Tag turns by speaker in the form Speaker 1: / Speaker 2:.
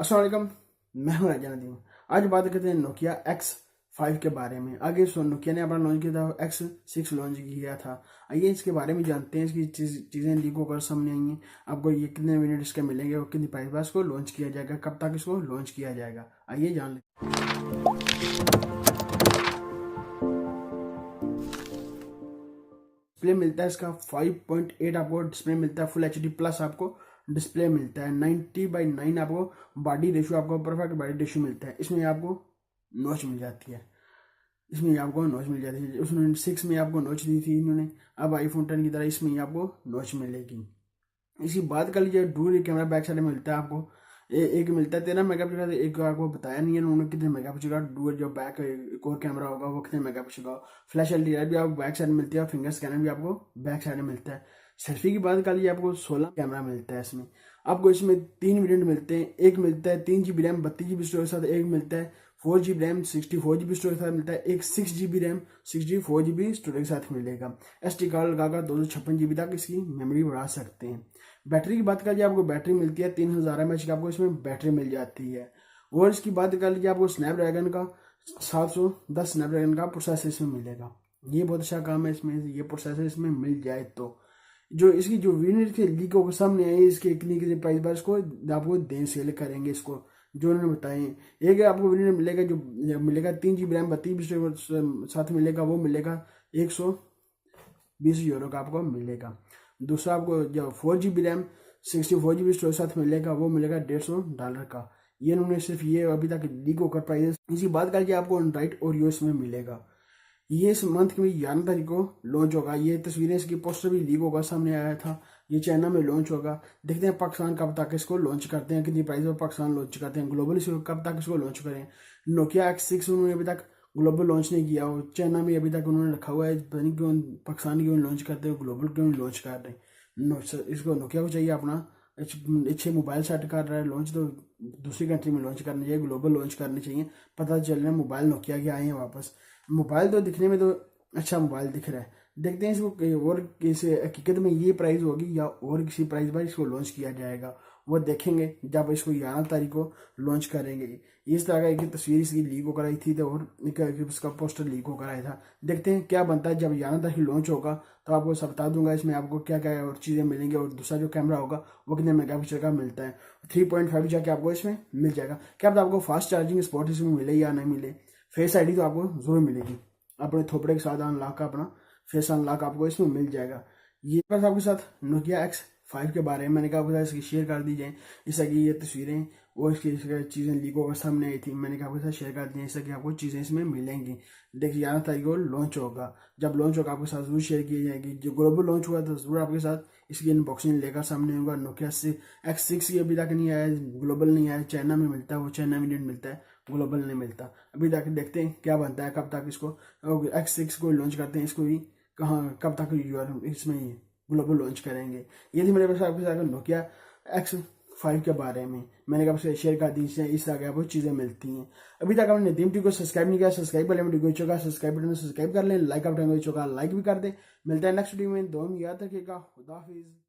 Speaker 1: अस्सलाम वालेकुम, मैं हूं राजा नदीम। आज बात करते हैं नोकिया X5 के बारे में। आगे नोकिया ने अपना लॉन्च किया था, X6 लॉन्च किया था। आइए इसके बारे में जानते हैं, इसकी चीज़ें लीक होकर सामने आई हैं। आपको ये कितने मिनट इसके मिलेंगे और कितनी प्राइस पर इसको लॉन्च किया जाएगा, कब तक इसको लॉन्च किया जाएगा, आइए जान लें। डिस्प्ले मिलता है इसका 5.8, आपको डिस्प्ले मिलता है। फुल HD प्लस आपको डिस्प्ले मिलता है। 90/9 आपको बॉडी रेशियो, आपको परफेक्ट बॉडी रेशियो मिलता है। इसमें आपको नॉच मिल जाती है, इसमें आपको नॉच मिल जाती है। उसने 6 में आपको नॉच दी थी इन्होंने, अब iPhone 10 की तरह इसमें आपको नॉच मिलेगी। इसी बात कर लीजिए, डुअल कैमरा बैक साइड में मिलता है आपको। एक मिलता है 13 मेगापिक्सल का, एक आपको बताया नहीं है उन्होंने कितने मेगापिक्सल का डुअल जो बैक एक और कैमरा होगा वो कितने मेगापिक्सल का। फ्लैश LDR भी आपको बैक साइड में मिलती है और फिंगर स्कैनर भी आपको बैक साइड में मिलता है। सेल्फी की बात कर लीजिए, आपको 16 कैमरा मिलता है इसमें। आपको इसमें 3 वेरिएंट मिलते हैं। एक मिलता है 3 GB रैम 32 GB स्टोरेज के साथ, एक मिलता है 4 GB रैम 64 GB स्टोरेज के साथ मिलता है, एक 6 GB रैम 64 GB स्टोरेज के साथ मिलेगा। SD कार्ड लगाकर 256 GB तक इसकी मेमोरी बढ़ा सकते हैं। बैटरी की बात कर लीजिए, आपको बैटरी मिलती है 3000 mAh की, आपको इसमें बैटरी मिल जाती है। और इसकी बात कर लीजिए, आपको स्नैपड्रैगन का 710 स्नैपड्रैगन का प्रोसेसर इसमें मिलेगा। ये बहुत अच्छा काम है इसमें, ये प्रोसेसर इसमें मिल जाए तो। जो इसकी जो विनर के लीक होकर सामने आई, इसके कितनी प्राइस पर इसको आपको दे सेल करेंगे इसको, जो उन्होंने बताए। एक आपको विनर मिलेगा, जो मिलेगा 3 GB रैम 32 GB साथ मिलेगा, वो मिलेगा 120 यूरो का आपको मिलेगा। दूसरा आपको जो 4 GB रैम 64 GB स्टोरेज साथ मिलेगा, वो मिलेगा $150 का। ये उन्होंने सिर्फ ये अभी तक लीक होकर प्राइस। इसी बात करके आपको एंड्रॉइड ओरियो इसमें मिलेगा। ये इस मंथ की 11 तारीख को लॉन्च होगा। ये तस्वीरें, इसकी पोस्टर भी लीक होगा सामने आया था। ये चाइना में लॉन्च होगा। देखते हैं पाकिस्तान कब तक इसको लॉन्च करते हैं, कितनी प्राइस पर पाकिस्तान लॉन्च करते हैं, ग्लोबल इसको कब तक इसको लॉन्च करें। नोकिया X6 उन्होंने अभी तक ग्लोबल लॉन्च नहीं किया हो, चाइना में अभी तक उन्होंने रखा हुआ है। पता नहीं क्यों पाकिस्तान क्यों लॉन्च करते हो, ग्लोबल क्यों लॉन्च कर रहे हैं। इसको नोकिया को चाहिए अपना अच्छे मोबाइल सेट कर रहा है लॉन्च, तो दूसरी कंट्री में लॉन्च करना चाहिए, ग्लोबल लॉन्च करनी चाहिए। पता चल रहा है मोबाइल नोकिया के आए हैं वापस। मोबाइल तो दिखने में तो अच्छा मोबाइल दिख रहा है। देखते हैं इसको और किसी हकीकत में ये प्राइस होगी या और किसी प्राइस पर इसको लॉन्च किया जाएगा, वो देखेंगे जब इसको 11 तारीख को लॉन्च करेंगे। इस तरह का एक तस्वीर इसकी लीक होकर आई थी, तो और इसका पोस्टर लीक होकर आया था। देखते हैं क्या बनता है। जब 11 तारीख लॉन्च होगा तो आपको सब बता दूंगा इसमें आपको क्या क्या और चीज़ें मिलेंगी। और दूसरा जो कैमरा होगा वो कितने मेगापिक्सल का मिलता है, 3.5 जाके आपको इसमें मिल जाएगा। क्या पता आपको फास्ट चार्जिंग स्पॉट इसमें मिले या नहीं मिले। फेस ID तो आपको जरूर मिलेगी, अपने थोपड़े के साथ अनलॉक का अपना फेस अनलॉक आपको इसमें मिल जाएगा। ये बस आपके साथ नोकिया X5 के बारे में मैंने कहा आपके साथ इसकी शेयर कर दी जाए। इससे कि ये तस्वीरें और इसकी चीज़ें लीक होकर सामने आई थी, मैंने कहा आपके साथ शेयर कर दी है, इससे कि आपको चीज़ें इसमें मिलेंगी। देखिए 11 तारीख को लॉन्च होगा। जब लॉन्च होगा आपके साथ जरूर शेयर की जाएगी। जो ग्लोबल लॉन्च हुआ तो जरूर आपके साथ इसकी अनबॉक्सिंग लेकर सामने होगा। नोकिया X6 की अभी तक नहीं आया, ग्लोबल नहीं आया। चाइना में मिलता है, वो चाइना में मिलता है, ग्लोबल नहीं मिलता अभी तक। देखते हैं क्या बनता है, कब तक इसको X6 को लॉन्च करते हैं, इसको भी कहाँ कब तक इसमें ग्लोबल लॉन्च करेंगे। ये थी मेरे पास आपके साथ नोकिया X5 के बारे में। मैंने कहा आपसे शेयर कर दी, इस तरह बहुत चीज़ें मिलती हैं। अभी तक आपने नदीम टी को सब्सक्राइब नहीं किया, सब्सक्राइब कर लें। वीडियो को चुका सब्सक्राइब बटन में सब्सक्राइब कर लें, लाइक आप चुका लाइक भी कर दे। मिलता है नेक्स्ट वीडियो में, दुआ में याद रखिएगा। खुदा हाफिज़।